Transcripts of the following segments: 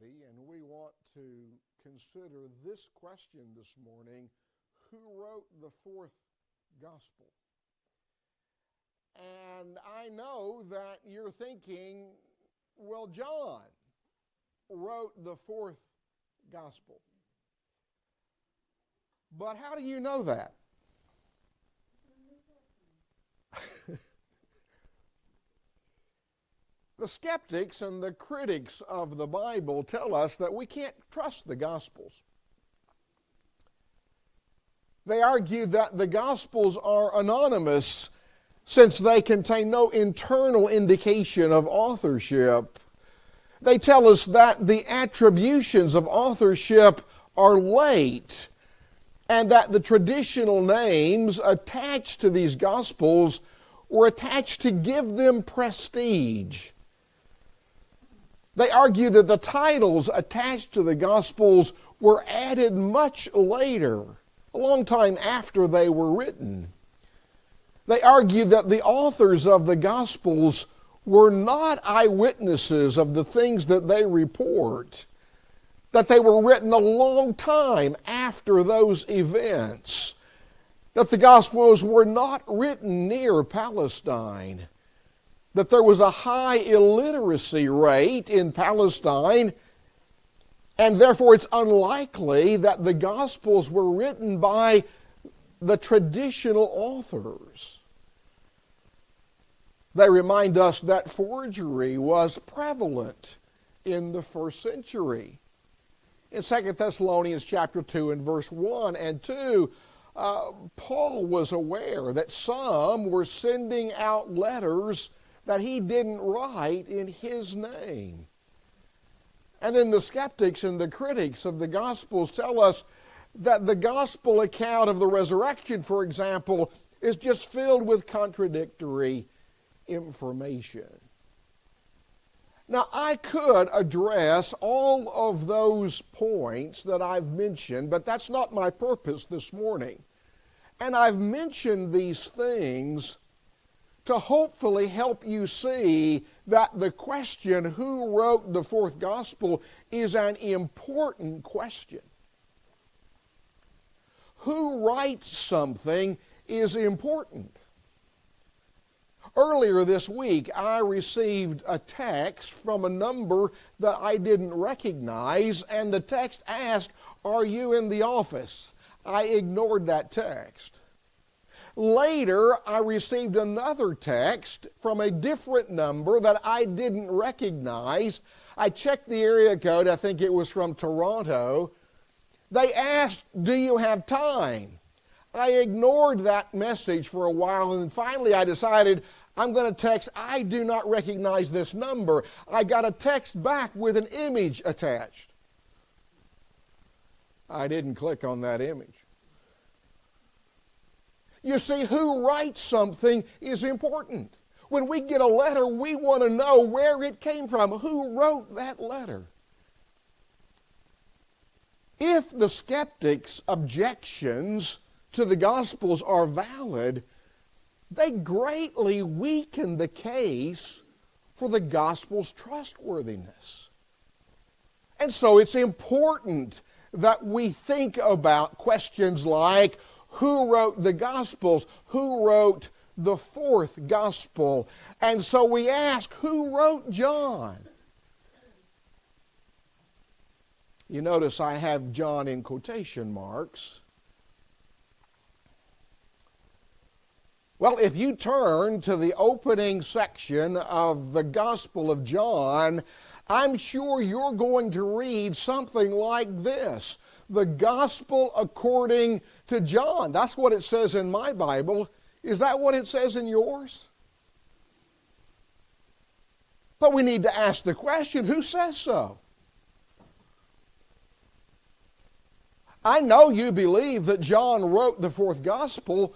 study, and we want to consider this question this morning: who wrote the fourth gospel? And I know that you're thinking, well, John wrote the fourth gospel. But how do you know that? The skeptics and the critics of the Bible tell us that we can't trust the Gospels. They argue that the Gospels are anonymous since they contain no internal indication of authorship. They tell us that the attributions of authorship are late and that the traditional names attached to these Gospels were attached to give them prestige. They argue that the titles attached to the Gospels were added much later, a long time after they were written. They argue that the authors of the Gospels were not eyewitnesses of the things that they report, that they were written a long time after those events, that the Gospels were not written near Palestine, that there was a high illiteracy rate in Palestine, and therefore it's unlikely that the Gospels were written by the traditional authors. They remind us that forgery was prevalent in the first century. In 2 Thessalonians chapter 2 and verse 1 and 2, Paul was aware that some were sending out letters that he didn't write in his name. And then the skeptics and the critics of the Gospels tell us that the Gospel account of the resurrection, for example, is just filled with contradictory information. Now, I could address all of those points that I've mentioned, but that's not my purpose this morning. And I've mentioned these things to hopefully help you see that the question, who wrote the fourth gospel, is an important question. Who writes something is important. Earlier this week, I received a text from a number that I didn't recognize, and the text asked, "Are you in the office?" I ignored that text. Later, I received another text from a different number that I didn't recognize. I checked the area code. I think it was from Toronto. They asked, "Do you have time?" I ignored that message for a while, and finally I decided I'm going to text, "I do not recognize this number." I got a text back with an image attached. I didn't click on that image. You see, who writes something is important. When we get a letter, we want to know where it came from. Who wrote that letter? If the skeptics' objections to the Gospels are valid, they greatly weaken the case for the Gospel's trustworthiness. And so it's important that we think about questions like, who wrote the Gospels? Who wrote the fourth Gospel? And so we ask, who wrote John? You notice I have John in quotation marks. Well, if you turn to the opening section of the Gospel of John, I'm sure you're going to read something like this: the Gospel according to John. That's what it says in my Bible. Is that what it says in yours? But we need to ask the question, who says so? I know you believe that John wrote the fourth gospel,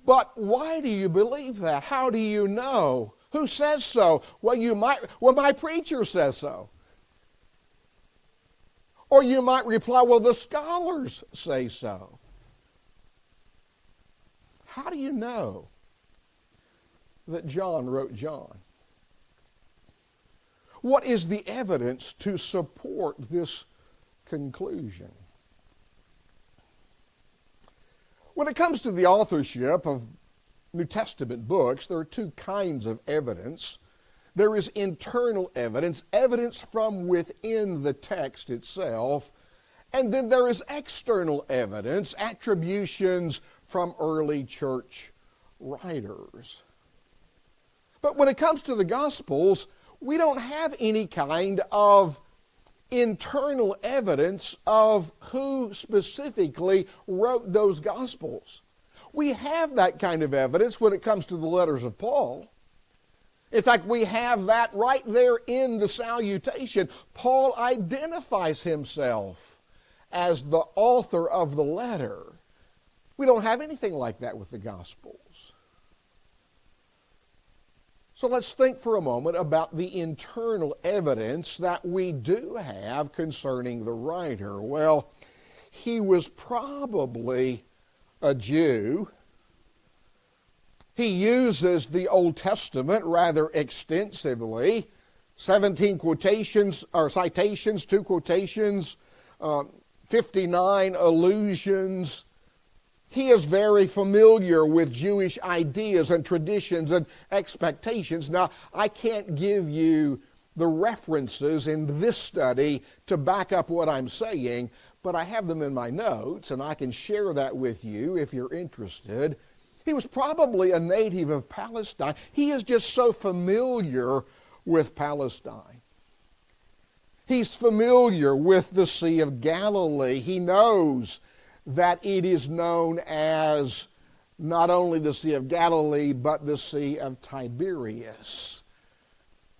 but why do you believe that? How do you know? Who says so? Well, my preacher says so. Or you might reply, well, the scholars say so. How do you know that John wrote John? What is the evidence to support this conclusion? When it comes to the authorship of New Testament books, there are two kinds of evidence. There is internal evidence, evidence from within the text itself, and then there is external evidence, attributions from early church writers. But when it comes to the Gospels, we don't have any kind of internal evidence of who specifically wrote those Gospels. We have that kind of evidence when it comes to the letters of Paul. In fact, we have that right there in the salutation. Paul identifies himself as the author of the letter. We don't have anything like that with the Gospels. So let's think for a moment about the internal evidence that we do have concerning the writer. Well, he was probably a Jew. He uses the Old Testament rather extensively. 17 quotations or citations, 2 quotations, 59 allusions. He is very familiar with Jewish ideas and traditions and expectations. Now, I can't give you the references in this study to back up what I'm saying, but I have them in my notes, and I can share that with you if you're interested. He was probably a native of Palestine. He is just so familiar with Palestine. He's familiar with the Sea of Galilee. He knows that it is known as not only the Sea of Galilee, but the Sea of Tiberias.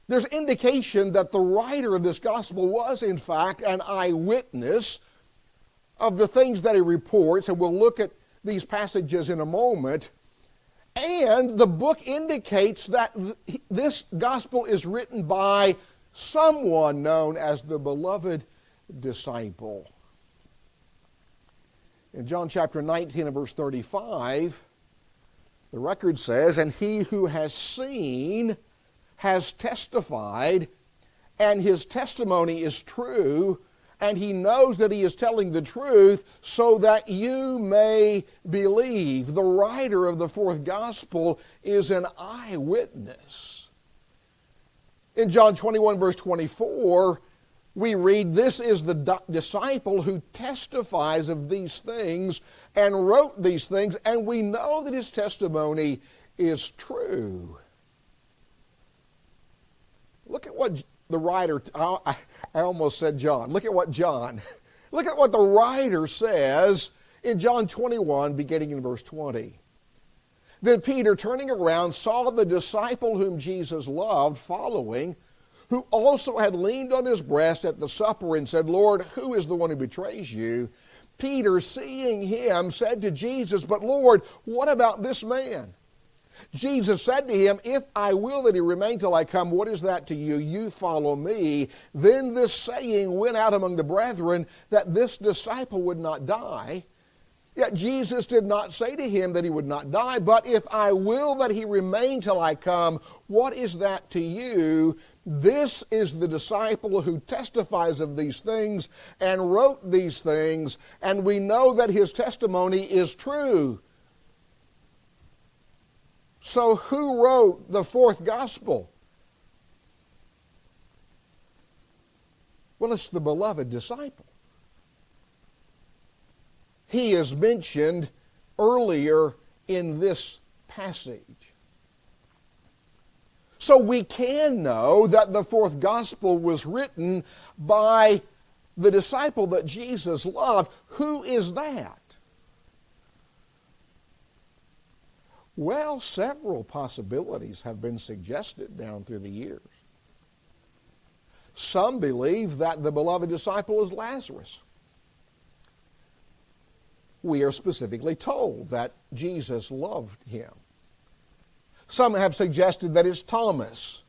There's indication that the writer of this gospel was, in fact, an eyewitness of the things that he reports, and we'll look at these passages in a moment. And the book indicates that this gospel is written by someone known as the beloved disciple. In John chapter 19 and verse 35, the record says, "And he who has seen has testified, and his testimony is true, and he knows that he is telling the truth, so that you may believe." The writer of the fourth gospel is an eyewitness. In John 21 verse 24, we read, "This is the disciple who testifies of these things and wrote these things, and we know that his testimony is true." Look at what the writer, I almost said John. Look at what the writer says in John 21, beginning in verse 20. "Then Peter, turning around, saw the disciple whom Jesus loved following, who also had leaned on his breast at the supper and said, 'Lord, who is the one who betrays you?' Peter, seeing him, said to Jesus, 'But Lord, what about this man?' Jesus said to him, 'If I will that he remain till I come, what is that to you? You follow me.' Then this saying went out among the brethren, that this disciple would not die. Yet Jesus did not say to him that he would not die, but 'If I will that he remain till I come, what is that to you?' This is the disciple who testifies of these things and wrote these things, and we know that his testimony is true." So who wrote the fourth gospel? Well, it's the beloved disciple. He is mentioned earlier in this passage. So we can know that the fourth gospel was written by the disciple that Jesus loved. Who is that? Well, several possibilities have been suggested down through the years. Some believe that the beloved disciple is Lazarus. We are specifically told that Jesus loved him. Some have suggested that it's Thomas.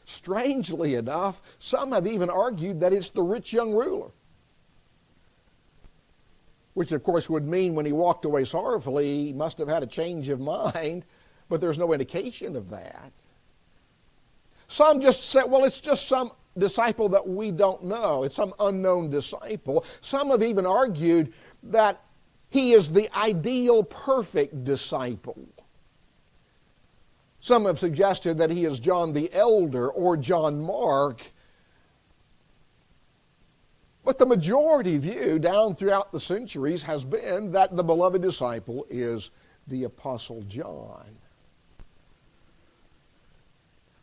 Strangely enough, some have even argued that it's the rich young ruler. Which, of course, would mean when he walked away sorrowfully, he must have had a change of mind, but there's no indication of that. Some just said, well, it's just some disciple that we don't know. It's some unknown disciple. Some have even argued that he is the ideal, perfect disciple. Some have suggested that he is John the Elder or John Mark. But the majority view down throughout the centuries has been that the beloved disciple is the Apostle John.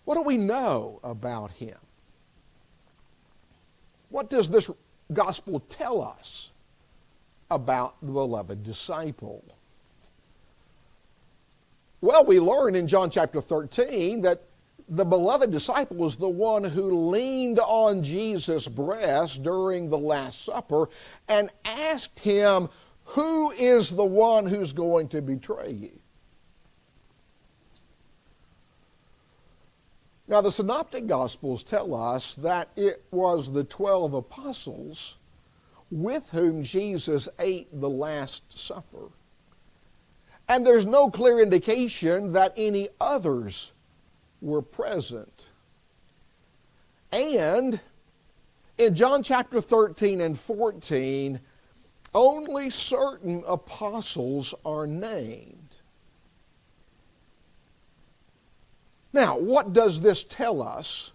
What do we know about him? What does this gospel tell us about the beloved disciple? Well, we learn in John chapter 13 that the beloved disciple was the one who leaned on Jesus' breast during the Last Supper and asked him, "Who is the one who's going to betray you?" Now, the Synoptic Gospels tell us that it was the 12 apostles with whom Jesus ate the Last Supper. And there's no clear indication that any others were present. And in John chapter 13 and 14, only certain apostles are named. Now, what does this tell us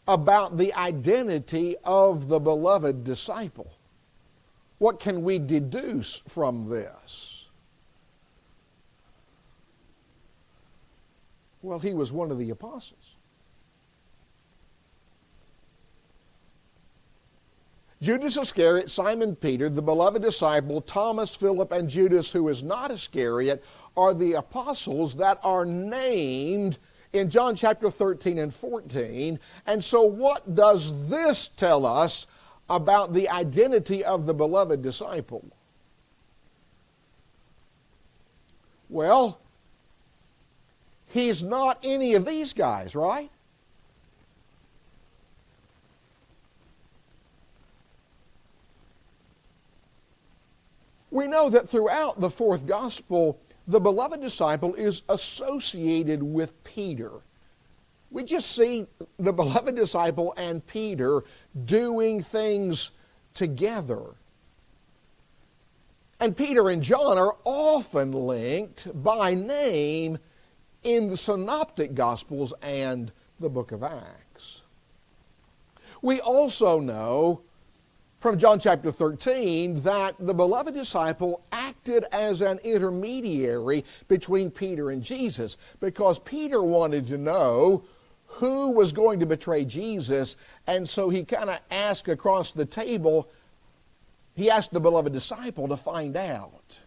about the identity of the beloved disciple? What can we deduce from this? Well, he was one of the apostles. Judas Iscariot, Simon Peter, the beloved disciple, Thomas, Philip, and Judas, who is not Iscariot, are the apostles that are named in John chapter 13 and 14. And so what does this tell us about the identity of the beloved disciple? Well, he's not any of these guys, right? We know that throughout the fourth gospel, the beloved disciple is associated with Peter. We just see the beloved disciple and Peter doing things together. And Peter and John are often linked by name in the Synoptic Gospels and the book of Acts. We also know from John chapter 13 that the beloved disciple acted as an intermediary between Peter and Jesus, because Peter wanted to know who was going to betray Jesus, and so he kind of asked across the table, he asked the beloved disciple to find out.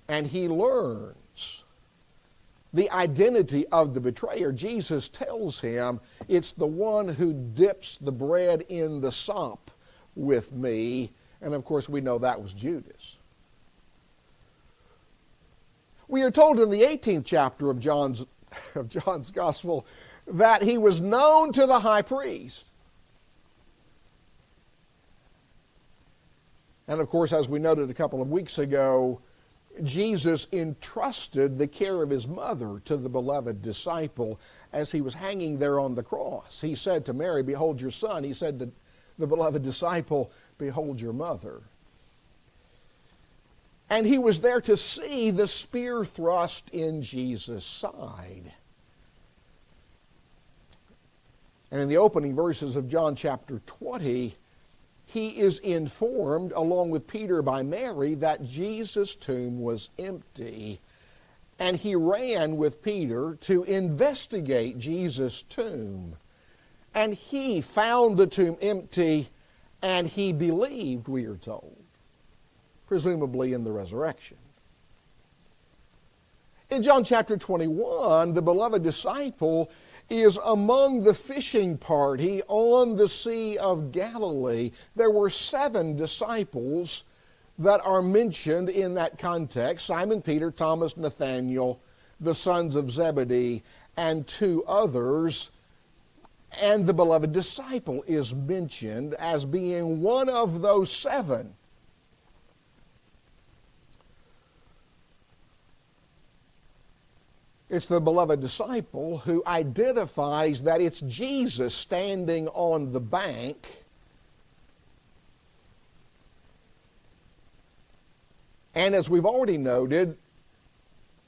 And he learns the identity of the betrayer. Jesus tells him, "It's the one who dips the bread in the sop with me." And of course we know that was Judas. We are told in the 18th chapter of John's Gospel that he was known to the high priest. And of course, as we noted a couple of weeks ago, Jesus entrusted the care of his mother to the beloved disciple as he was hanging there on the cross. He said to Mary, "Behold your son." He said to the beloved disciple, "Behold your mother." And he was there to see the spear thrust in Jesus' side. And in the opening verses of John chapter 20, he is informed, along with Peter by Mary, that Jesus' tomb was empty. And he ran with Peter to investigate Jesus' tomb. And he found the tomb empty, and he believed, we are told, presumably in the resurrection. In John chapter 21, the beloved disciple is among the fishing party on the Sea of Galilee. There were 7 disciples that are mentioned in that context: Simon Peter, Thomas, Nathanael, the sons of Zebedee, and 2 others. And the beloved disciple is mentioned as being one of those 7. It's the beloved disciple who identifies that it's Jesus standing on the bank, and as we've already noted,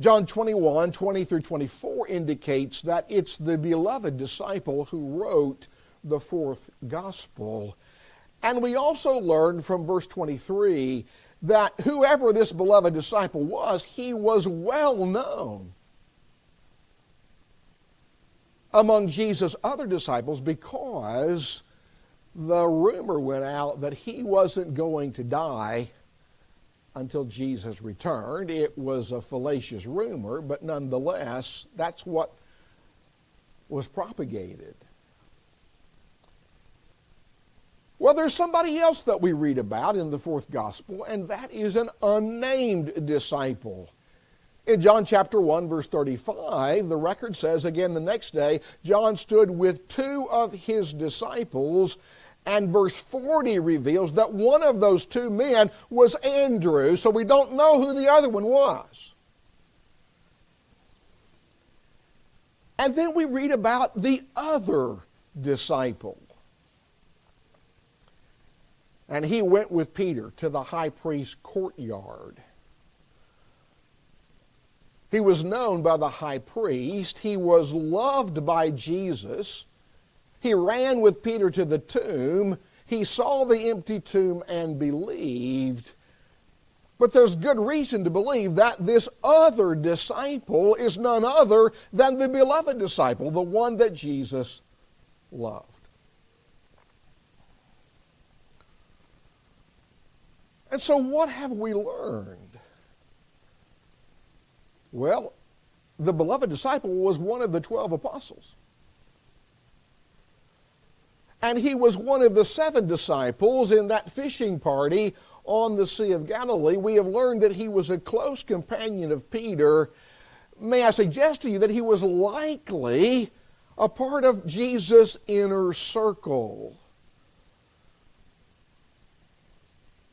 John 21, 20 through 24 indicates that it's the beloved disciple who wrote the fourth gospel. And we also learned from verse 23 that whoever this beloved disciple was, he was well known among Jesus' other disciples because the rumor went out that he wasn't going to die until Jesus returned. It was a fallacious rumor, but nonetheless, that's what was propagated. Well, there's somebody else that we read about in the fourth gospel, and that is an unnamed disciple. In John chapter 1, verse 35, the record says, again the next day, John stood with two of his disciples, and verse 40 reveals that one of those two men was Andrew, so we don't know who the other one was. And then we read about the other disciple. And he went with Peter to the high priest's courtyard. He was known by the high priest. He was loved by Jesus. He ran with Peter to the tomb. He saw the empty tomb and believed. But there's good reason to believe that this other disciple is none other than the beloved disciple, the one that Jesus loved. And so what have we learned? Well, the beloved disciple was one of the 12 apostles. And he was one of the 7 disciples in that fishing party on the Sea of Galilee. We have learned that he was a close companion of Peter. May I suggest to you that he was likely a part of Jesus' inner circle.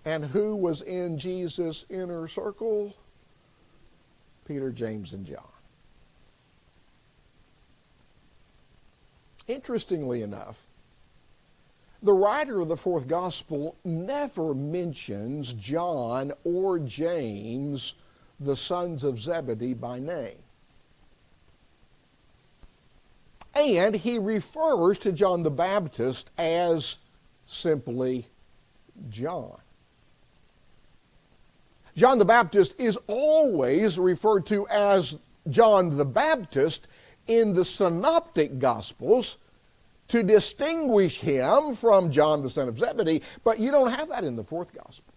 And who was in Jesus' inner circle? Peter, James, and John. Interestingly enough, the writer of the fourth gospel never mentions John or James, the sons of Zebedee, by name. And he refers to John the Baptist as simply John. John the Baptist is always referred to as John the Baptist in the synoptic gospels to distinguish him from John the son of Zebedee, but you don't have that in the fourth gospel.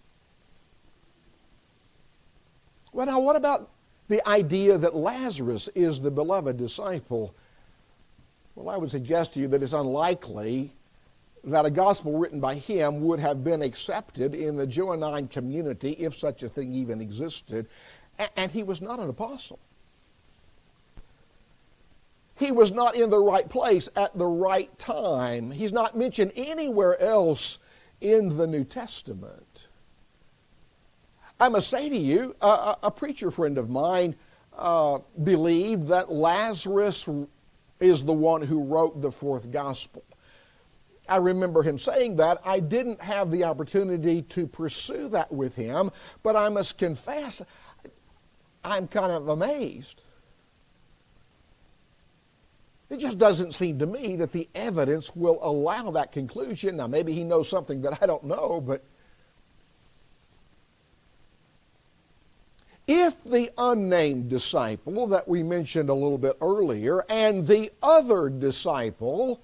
Well, now what about the idea that Lazarus is the beloved disciple? Well, I would suggest to you that it's unlikely that a gospel written by him would have been accepted in the Johannine community, if such a thing even existed, and he was not an apostle. He was not in the right place at the right time. He's not mentioned anywhere else in the New Testament. I must say to you, a preacher friend of mine believed that Lazarus is the one who wrote the fourth gospel. I remember him saying that. I didn't have the opportunity to pursue that with him, but I must confess, I'm kind of amazed. It just doesn't seem to me that the evidence will allow that conclusion. Now, maybe he knows something that I don't know, but if the unnamed disciple that we mentioned a little bit earlier and the other disciple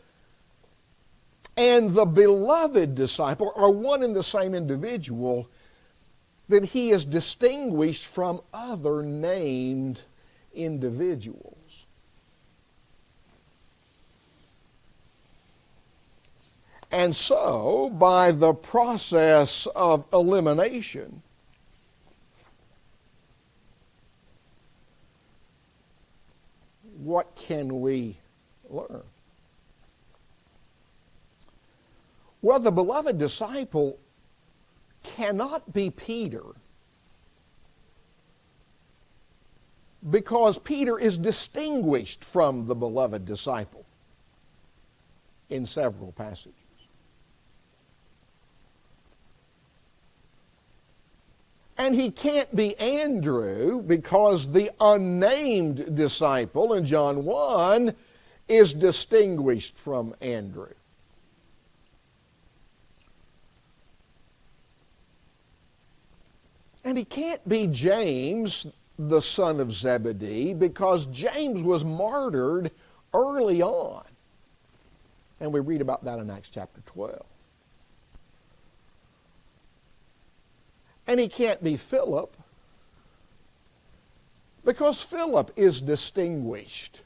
and the beloved disciple are one and the same individual, then he is distinguished from other named individuals. And so, by the process of elimination, what can we learn? Well, the beloved disciple cannot be Peter because Peter is distinguished from the beloved disciple in several passages. And he can't be Andrew because the unnamed disciple in John 1 is distinguished from Andrew. And he can't be James, the son of Zebedee, because James was martyred early on. And we read about that in Acts chapter 12. And he can't be Philip, because Philip is distinguished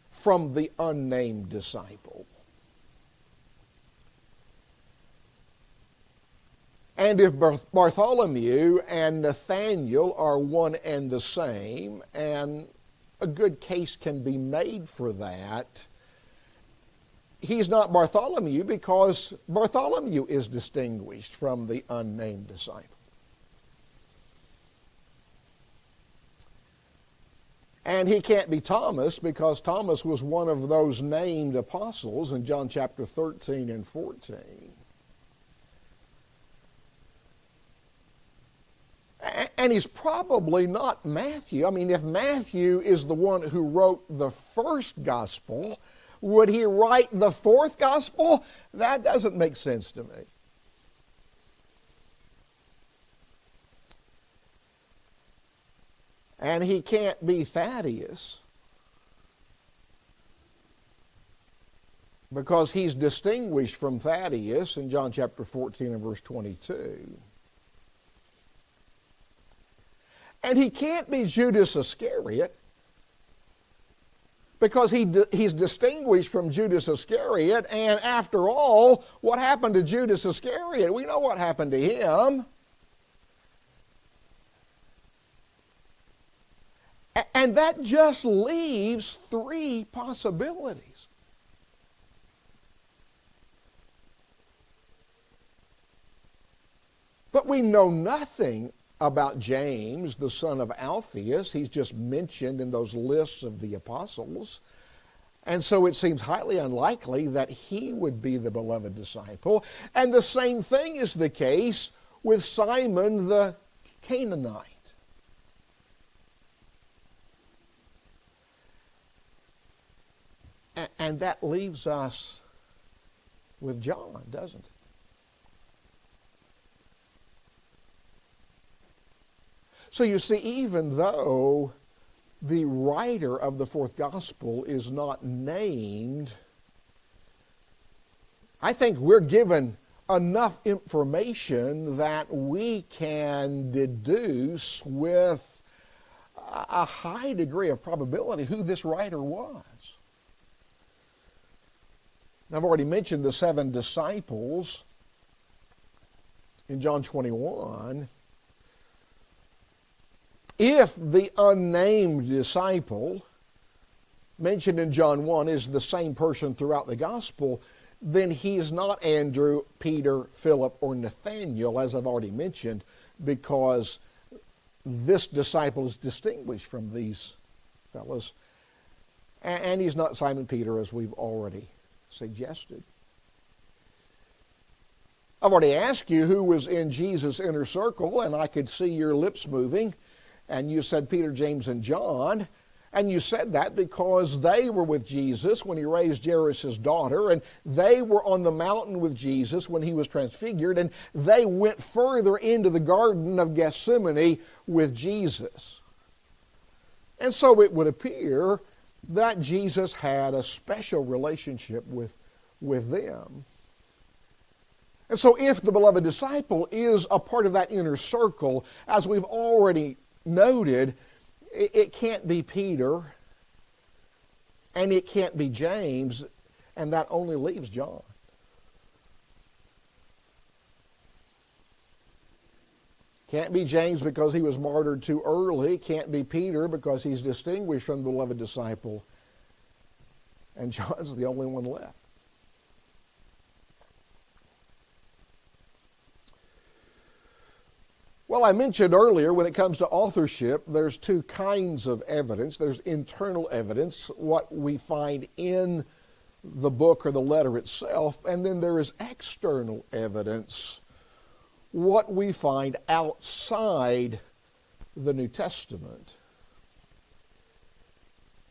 from the unnamed disciple. And if Bartholomew and Nathaniel are one and the same, and a good case can be made for that, he's not Bartholomew because Bartholomew is distinguished from the unnamed disciple. And he can't be Thomas because Thomas was one of those named apostles in John chapter 13 and 14. And he's probably not Matthew. I mean, if Matthew is the one who wrote the first gospel, would he write the fourth gospel? That doesn't make sense to me. And he can't be Thaddeus because he's distinguished from Thaddeus in John chapter 14 and verse 22. And he can't be Judas Iscariot because he's distinguished from Judas Iscariot. And after all, what happened to Judas Iscariot? We know what happened to him. And that just leaves three possibilities. But we know nothing about James, the son of Alphaeus. He's just mentioned in those lists of the apostles. And so it seems highly unlikely that he would be the beloved disciple. And the same thing is the case with Simon the Canaanite. And that leaves us with John, doesn't it? So you see, even though the writer of the fourth gospel is not named, I think we're given enough information that we can deduce with a high degree of probability who this writer was. I've already mentioned the 7 disciples in John 21. If the unnamed disciple mentioned in John 1 is the same person throughout the gospel, then he's not Andrew, Peter, Philip, or Nathaniel, as I've already mentioned, because this disciple is distinguished from these fellows. And he's not Simon Peter, as we've already suggested. I've already asked you who was in Jesus' inner circle, and I could see your lips moving. And you said Peter, James, and John. And you said that because they were with Jesus when he raised Jairus' daughter, and they were on the mountain with Jesus when he was transfigured, and they went further into the Garden of Gethsemane with Jesus. And so it would appear that Jesus had a special relationship with them. And so if the beloved disciple is a part of that inner circle, as we've already noted, it can't be Peter, and it can't be James, and that only leaves John. Can't be James because he was martyred too early. Can't be Peter because he's distinguished from the beloved disciple. And John's the only one left. Well, I mentioned earlier when it comes to authorship, there's two kinds of evidence. There's internal evidence, what we find in the book or the letter itself, and then there is external evidence, what we find outside the New Testament.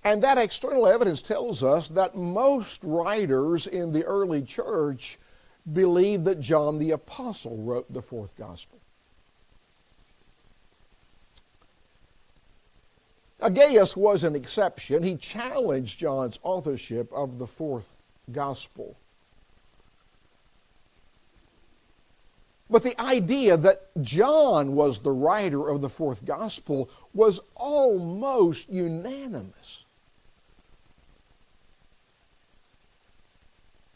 And that external evidence tells us that most writers in the early church believed that John the Apostle wrote the fourth gospel. Gaius was an exception. He challenged John's authorship of the fourth gospel. But the idea that John was the writer of the fourth gospel was almost unanimous.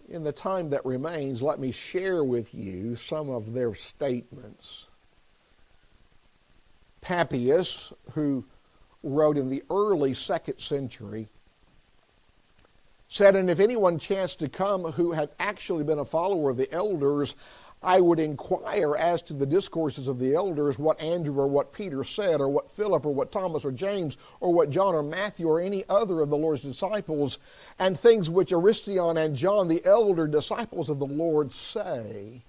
In the time that remains, let me share with you some of their statements. Papias, who wrote in the early 2nd century, said, "And if anyone chanced to come who had actually been a follower of the elders, I would inquire as to the discourses of the elders, what Andrew or what Peter said, or what Philip or what Thomas or James, or what John or Matthew or any other of the Lord's disciples, and things which Aristion and John the elder disciples of the Lord say."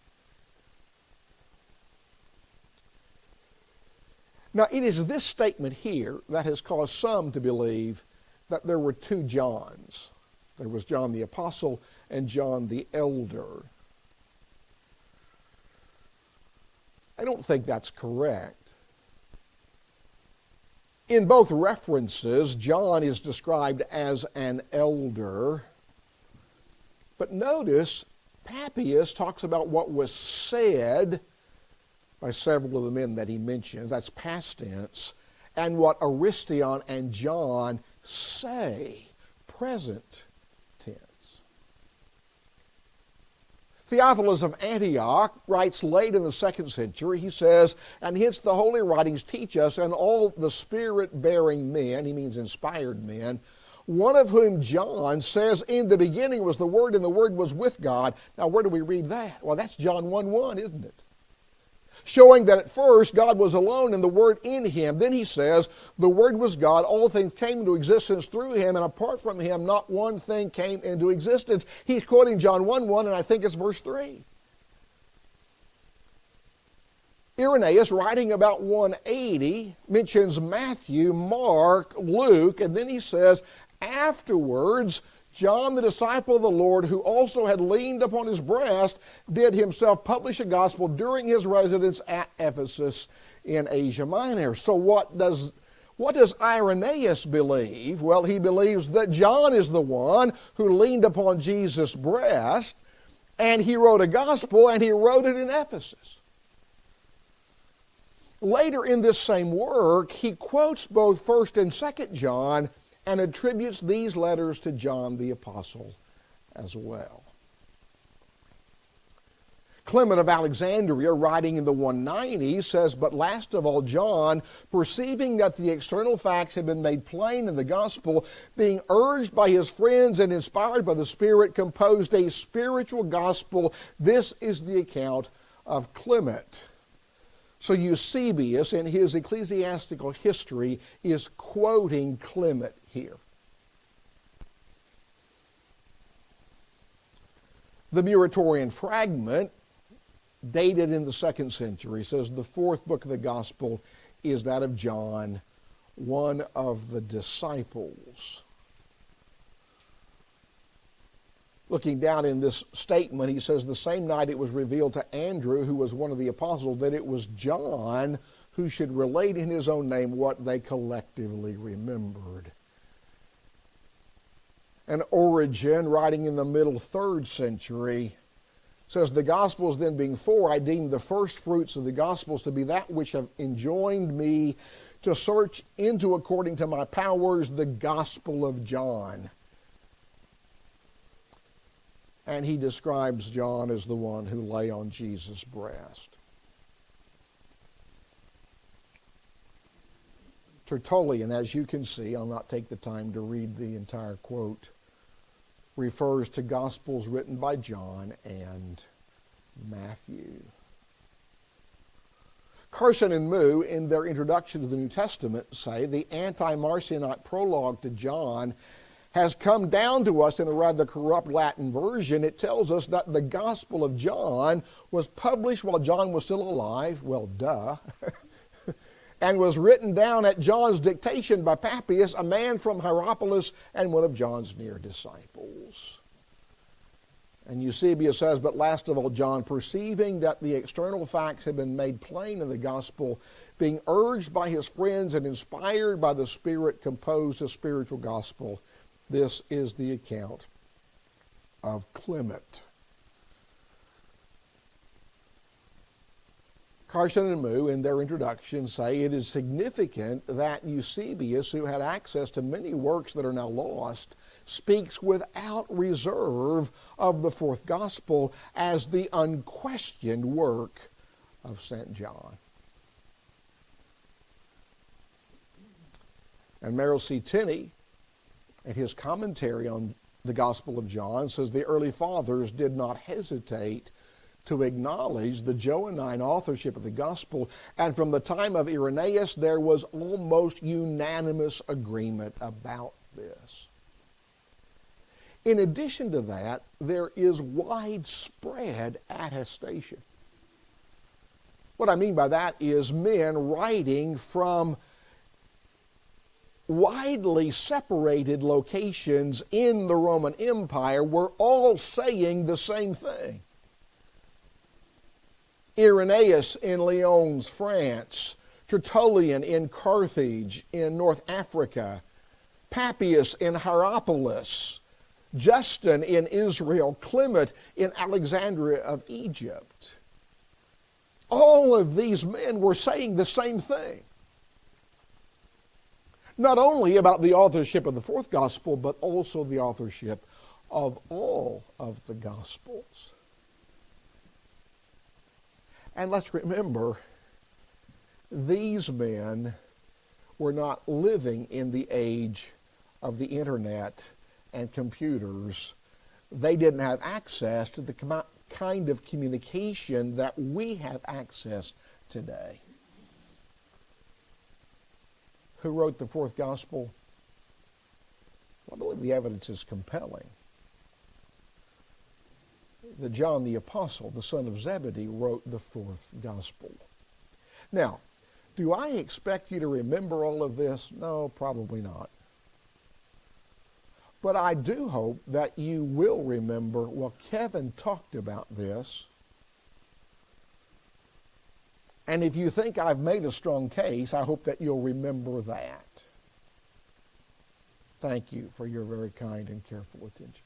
Now, it is this statement here that has caused some to believe that there were two Johns. There was John the Apostle and John the Elder. I don't think that's correct. In both references, John is described as an elder. But notice, Papias talks about what was said by several of the men that he mentions, that's past tense, and what Aristion and John say, present tense. Theophilus of Antioch writes late in the 2nd century, he says, "And hence the Holy Writings teach us, and all the Spirit-bearing men," he means inspired men, "one of whom John says, in the beginning was the Word, and the Word was with God." Now, where do we read that? Well, that's John 1:1, isn't it? Showing that at first God was alone and the Word in Him. Then he says, the Word was God, all things came into existence through Him, and apart from Him not one thing came into existence. He's quoting John 1:1, and I think it's verse 3. Irenaeus, writing about 180, mentions Matthew, Mark, Luke, and then he says, afterwards, John, the disciple of the Lord, who also had leaned upon his breast, did himself publish a gospel during his residence at Ephesus in Asia Minor. So what does Irenaeus believe? Well, he believes that John is the one who leaned upon Jesus' breast, and he wrote a gospel, and he wrote it in Ephesus. Later in this same work, he quotes both 1st and 2nd John and attributes these letters to John the Apostle as well. Clement of Alexandria, writing in the 190s, says, "But last of all, John, perceiving that the external facts had been made plain in the gospel, being urged by his friends and inspired by the Spirit, composed a spiritual gospel. This is the account of Clement." So Eusebius, in his ecclesiastical history, is quoting Clement here. The Muratorian fragment, dated in the 2nd century, says the fourth book of the gospel is that of John, one of the disciples. Looking down in this statement, he says, the same night it was revealed to Andrew, who was one of the apostles, that it was John who should relate in his own name what they collectively remembered. And Origen, writing in the middle 3rd century, says, the Gospels then being four, I deem the first fruits of the Gospels to be that which have enjoined me to search into according to my powers the Gospel of John. And he describes John as the one who lay on Jesus' breast. Tertullian, as you can see, I'll not take the time to read the entire quote, refers to Gospels written by John and Matthew. Carson and Moo, in their introduction to the New Testament, say the anti-Marcionite prologue to John has come down to us in a rather corrupt Latin version. It tells us that the Gospel of John was published while John was still alive, well, duh, and was written down at John's dictation by Papias, a man from Hierapolis and one of John's near disciples. And Eusebius says, but last of all, John, perceiving that the external facts had been made plain in the gospel, being urged by his friends and inspired by the Spirit, composed a spiritual gospel. This is the account of Clement. Carson and Moo, in their introduction, say it is significant that Eusebius, who had access to many works that are now lost, speaks without reserve of the fourth gospel as the unquestioned work of St. John. And Merrill C. Tenney, in his commentary on the Gospel of John, says the early fathers did not hesitate to acknowledge the Johannine authorship of the Gospel, and from the time of Irenaeus there was almost unanimous agreement about this. In addition to that, there is widespread attestation. What I mean by that is men writing from widely separated locations in the Roman Empire were all saying the same thing. Irenaeus in Lyons, France, Tertullian in Carthage in North Africa, Papias in Hierapolis, Justin in Israel, Clement in Alexandria of Egypt. All of these men were saying the same thing. Not only about the authorship of the fourth gospel, but also the authorship of all of the gospels. And let's remember, these men were not living in the age of the internet and computers. They didn't have access to the kind of communication that we have access today. Who wrote the fourth gospel? Well, I believe the evidence is compelling. That John the Apostle, the son of Zebedee, wrote the fourth gospel. Now, do I expect you to remember all of this? No, probably not. But I do hope that you will remember, well, Kevin talked about this. And if you think I've made a strong case, I hope that you'll remember that. Thank you for your very kind and careful attention.